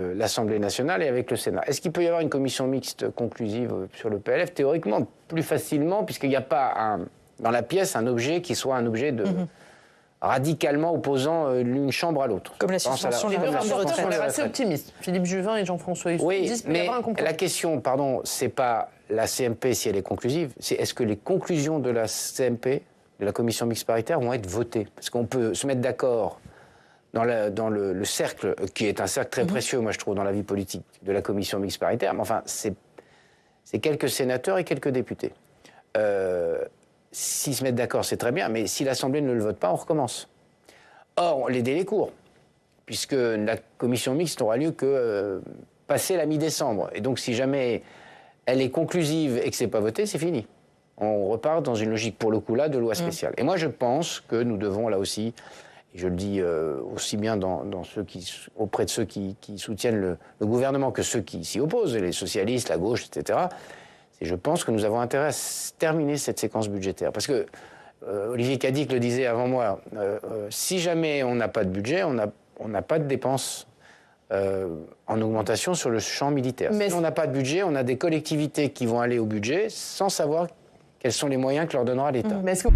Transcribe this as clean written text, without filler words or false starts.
l'Assemblée nationale et avec le Sénat. Est-ce qu'il peut y avoir une commission mixte conclusive sur le PLF? Théoriquement, plus facilement, puisqu'il n'y a pas dans la pièce un objet qui soit un objet de... radicalement opposant l'une chambre à l'autre. Comme la suspension des rapporteurs ont l'air assez optimistes. Philippe Juvin et Jean-François Husson disent qu'il peut y avoir un compromis. La question, c'est pas la CMP si elle est conclusive, c'est est-ce que les conclusions de la CMP, de la commission mixte paritaire, vont être votées? Parce qu'on peut se mettre d'accord dans le cercle, qui est un cercle très précieux, moi je trouve, dans la vie politique de la commission mixte paritaire, mais enfin, c'est quelques sénateurs et quelques députés. S'ils se mettent d'accord, c'est très bien, mais si l'Assemblée ne le vote pas, on recommence. Or, les délais courent, puisque la commission mixte n'aura lieu que passé la mi-décembre. Et donc, si jamais elle est conclusive et que ce n'est pas voté, c'est fini. On repart dans une logique, pour le coup là, de loi spéciale. Et moi, je pense que nous devons, là aussi, et je le dis aussi bien auprès de ceux qui soutiennent le gouvernement que ceux qui s'y opposent, les socialistes, la gauche, etc., et je pense que nous avons intérêt à terminer cette séquence budgétaire. Parce que Olivier Cadic le disait avant moi, si jamais on n'a pas de budget, on n'a pas de dépenses en augmentation sur le champ militaire. Si on n'a pas de budget, on a des collectivités qui vont aller au budget sans savoir quels sont les moyens que leur donnera l'État. Mais est-ce que...